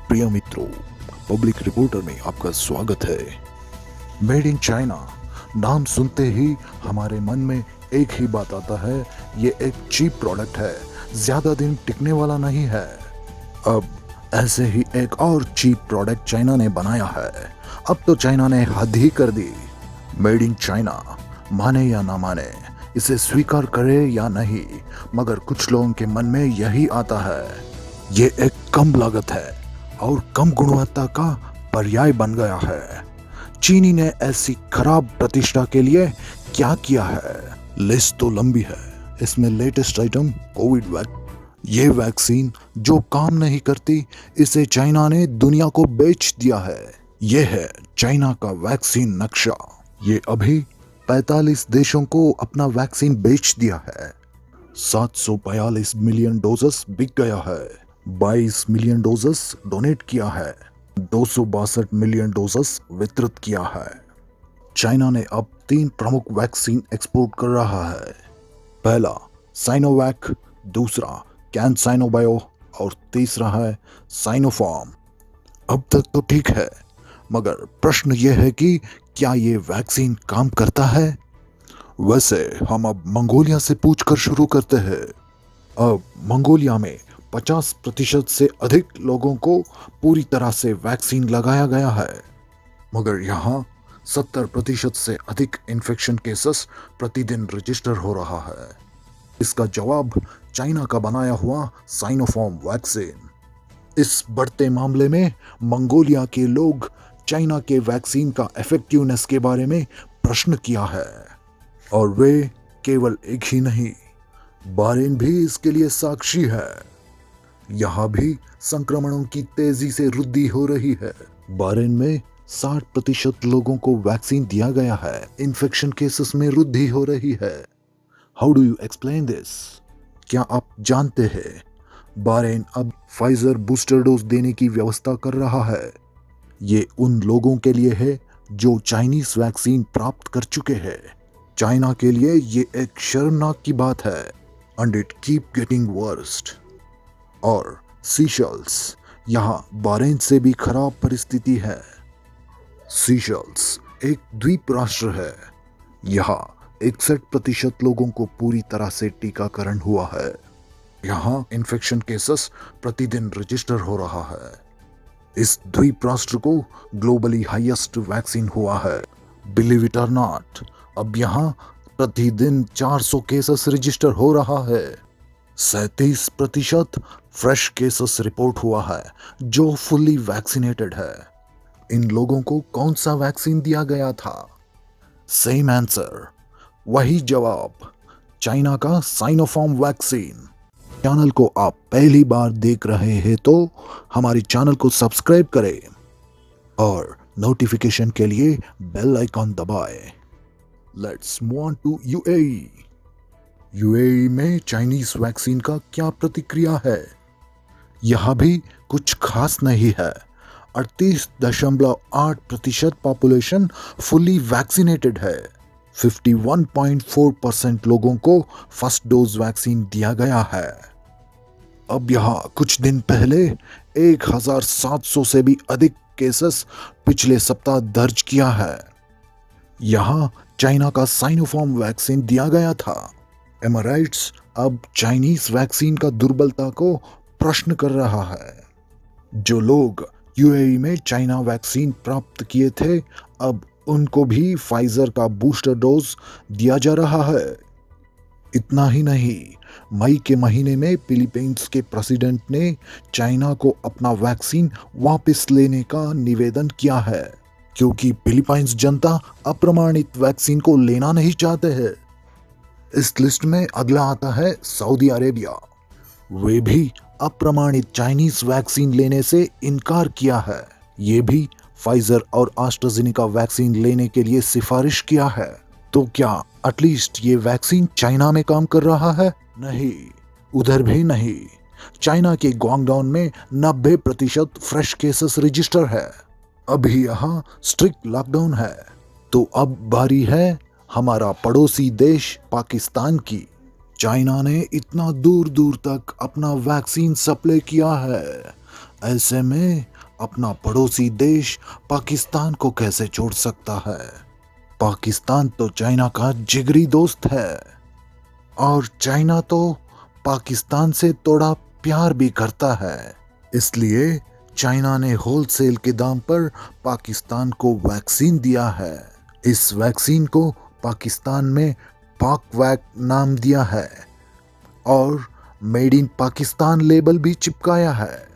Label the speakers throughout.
Speaker 1: प्रिय मित्रों, public reporter में आपका स्वागत है। मेड इन चाइना नाम सुनते ही हमारे मन में एक ही बात आता है, ये एक चीप प्रोडक्ट है, ज्यादा दिन टिकने वाला नहीं है। अब ऐसे ही एक और चीप प्रोडक्ट चाइना ने बनाया है। अब तो चाइना ने हद ही कर दी। मेड इन चाइना, माने या ना माने, इसे स्वीकार करे या नहीं, मगर कुछ लोगों के मन में यही आता है। ये एक कम लागत है और कम गुणवत्ता का पर्याय बन गया है। चीनी ने ऐसी खराब प्रतिष्ठा के लिए क्या किया है? लिस्ट तो लंबी है। इसमें लेटेस्ट आइटम कोविड ये वैक्सीन जो काम नहीं करती, इसे चाइना ने दुनिया को बेच दिया है। ये है चाइना का वैक्सीन नक्शा। ये अभी 45 देशों को अपना वैक्सीन बेच दिया है। 742 मिलियन डोजेस बिक गया है। 22 मिलियन डोजेस डोनेट किया है। 262 मिलियन डोजेस वितरित किया है। चाइना ने अब 3 प्रमुख वैक्सीन एक्सपोर्ट कर रहा है। पहला साइनोवैक, दूसरा कैनसाइनोबायो और तीसरा है साइनोफार्म। अब तक तो ठीक है, मगर प्रश्न यह है कि क्या ये वैक्सीन काम करता है? वैसे हम अब मंगोलिया से पूछकर शुरू करते हैं। अब मंगोलिया में 50% से अधिक लोगों को पूरी तरह से वैक्सीन लगाया गया है, मगर यहाँ 70% से अधिक इन्फेक्शन केसेस प्रतिदिन रजिस्टर हो रहा है। इसका जवाब चाइना का बनाया हुआ साइनोफार्म वैक्सीन। इस बढ़ते मामले में मंगोलिया के लोग चाइना के वैक्सीन का इफेक्टिवनेस के बारे में प्रश्न किया है, और वे केवल एक ही नहीं, बहरीन भी इसके लिए साक्षी है। यहाँ भी संक्रमणों की तेजी से वृद्धि हो रही है। बहरीन में 60% लोगों को वैक्सीन दिया गया है। इन्फेक्शन केसेस में वृद्धि हो रही है। How do you explain this? क्या आप जानते हैं बहरीन अब फाइजर बूस्टर डोज देने की व्यवस्था कर रहा है। ये उन लोगों के लिए है जो चाइनीज वैक्सीन प्राप्त कर चुके हैं। चाइना के लिए ये एक शर्मनाक की बात है, and it keep getting worst. और सीशल्स, यहाँ बहरीन से भी खराब परिस्थिति है। सीशल्स एक द्वीप राष्ट्र है। यहाँ 61% लोगों को पूरी तरह से टीकाकरण हुआ है। यहाँ इन्फेक्शन केसेस प्रतिदिन रजिस्टर हो रहा है। इस द्वीप राष्ट्र को ग्लोबली हाईएस्ट वैक्सीन हुआ है। बिलीव इट और नॉट, अब यहाँ प्रतिदिन 400 केसेस रजिस्टर हो रहा है। 37% फ्रेश केसेस रिपोर्ट हुआ है जो फुल्ली वैक्सीनेटेड है। इन लोगों को कौन सा वैक्सीन दिया गया था? सेम आंसर, वही जवाब, चाइना का साइनोफार्म वैक्सीन। चैनल को आप पहली बार देख रहे हैं तो हमारे चैनल को सब्सक्राइब करें और नोटिफिकेशन के लिए बेल आइकॉन दबाएं। Let's move on to UAE. UAE में चाइनीज वैक्सीन का क्या प्रतिक्रिया है? यह भी कुछ खास नहीं है। 38.8% पॉपुलेशन फुल्ली वैक्सीनेटेड है। 51.4% लोगों को फर्स्ट डोज वैक्सीन दिया गया है। अब यहाँ कुछ दिन पहले 1700 से भी अधिक केसेस पिछले सप्ताह दर्ज किया है। यहाँ चाइना का साइनोफार्म वैक्सीन दिया गया था। एमराइट्स अब चाइनीज वैक्सीन का दुर्बलता को प्रश्न कर रहा है। जो लोग यूएई में चाइना वैक्सीन प्राप्त किए थे, अब उनको भी फाइजर का बूस्टर डोज दिया जा रहा है। इतना ही नहीं, मई के महीने में फिलीपींस के प्रेसिडेंट ने चाइना को अपना वैक्सीन वापस लेने का निवेदन किया है, क्योंकि फिलीपींस जनता अप्रमाणित वैक्सीन को लेना नहीं चाहते हैं। इस लिस्ट में अगला आता है सऊदी अरेबिया। वे भी अप्रमाणित चाइनीज वैक्सीन लेने से इनकार किया है। ये भी फाइजर और एस्ट्राजेनेका वैक्सीन लेने के लिए सिफारिश किया है। तो क्या एटलीस्ट ये वैक्सीन चाइना में काम कर रहा है? नहीं, उधर भी नहीं। चाइना के ग्वांगडोंग में 90% फ्रेश केसेस रजिस्टर है। अभी यहाँ स्ट्रिक्ट लॉकडाउन है। तो अब बारी है हमारा पड़ोसी देश पाकिस्तान की। चाइना ने इतना दूर दूर तक अपना वैक्सीन सप्लाई किया है। ऐसे में अपना पड़ोसी देश पाकिस्तान को कैसे छोड़ सकता है। पाकिस्तान तो चाइना का जिगरी दोस्त है और चाइना तो पाकिस्तान से थोड़ा प्यार भी करता है। इसलिए चाइना ने होलसेल के दाम पर पाकिस्तान को वैक्सीन दिया है। इस वैक्सीन को पाकिस्तान में पाकवैक नाम दिया है और मेड इन पाकिस्तान लेबल भी चिपकाया है।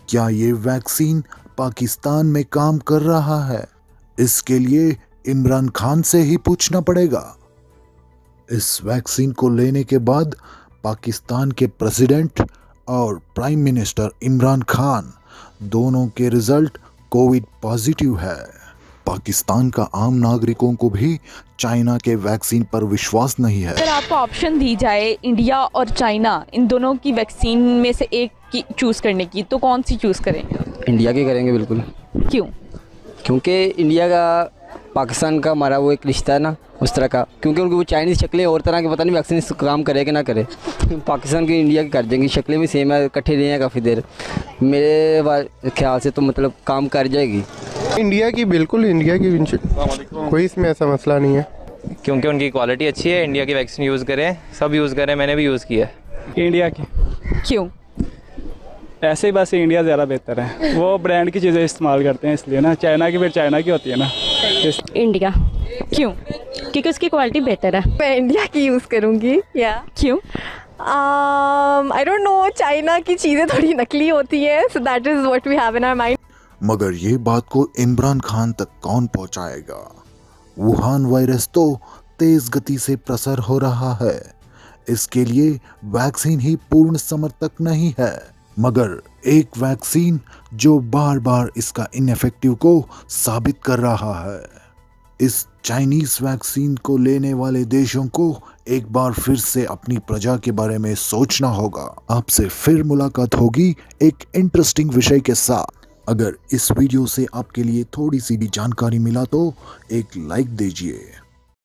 Speaker 1: क्या ये वैक्सीन पाकिस्तान में काम कर रहा है? इसके लिए इमरान खान से ही पूछना पड़ेगा। इस वैक्सीन को लेने के बाद पाकिस्तान के प्रेसिडेंट और प्राइम मिनिस्टर इमरान खान दोनों के रिजल्ट कोविड पॉजिटिव है। पाकिस्तान का आम नागरिकों को भी चाइना के वैक्सीन पर विश्वास नहीं है।
Speaker 2: अगर आपको ऑप्शन दी जाए इंडिया और चाइना इन दोनों की वैक्सीन में से एक की चूज़ करने की, तो कौन सी चूज़ करेंगे?
Speaker 3: इंडिया की करेंगे बिल्कुल।
Speaker 2: क्यों?
Speaker 3: क्योंकि इंडिया का पाकिस्तान का हमारा वो एक रिश्ता है ना उस तरह का, क्योंकि उनकी वो चाइनीज़ शक्लें और तरह की, पता नहीं वैक्सीन काम करे कि ना करे। पाकिस्तान की इंडिया की कर देंगी, शक्लें भी सेम है, इकट्ठे रहे हैं काफ़ी देर। मेरे ख्याल से तो मतलब काम कर जाएगी
Speaker 4: इंडिया की, बिल्कुल इंडिया की, कोई इसमें ऐसा मसला नहीं है।
Speaker 5: क्योंकि उनकी क्वालिटी अच्छी है। इंडिया की वैक्सीन यूज़ करें, सब यूज़ करें, मैंने भी यूज़ किया है।
Speaker 6: इंडिया की।
Speaker 2: क्यों?
Speaker 6: ऐसे ही बस इंडिया ज़्यादा बेहतर है, वो ब्रांड की चीज़ें इस्तेमाल करते हैं इसलिए ना। चाइना की फिर चाइना की होती है ना।
Speaker 7: इंडिया।
Speaker 2: क्यों?
Speaker 7: क्योंकि उसकी क्वालिटी बेहतर है।
Speaker 8: मैं इंडिया की यूज़ करूँगी। या
Speaker 2: क्यों?
Speaker 8: आई डोंट नो, चाइना की चीज़ें थोड़ी नकली होती है, so that is what we have in our mind.
Speaker 1: मगर ये बात को इमरान खान तक कौन पहुंचाएगा? वुहान वायरस तो तेज गति से प्रसार हो रहा है। इसके लिए वैक्सीन ही पूर्ण समर्थक नहीं है, मगर एक वैक्सीन जो बार बार इसका इनफेक्टिव को साबित कर रहा है। इस चाइनीज वैक्सीन को लेने वाले देशों को एक बार फिर से अपनी प्रजा के बारे में सोचना होगा। आपसे फिर मुलाकात होगी एक इंटरेस्टिंग विषय के साथ। अगर इस वीडियो से आपके लिए थोड़ी सी भी जानकारी मिला तो एक लाइक दीजिए।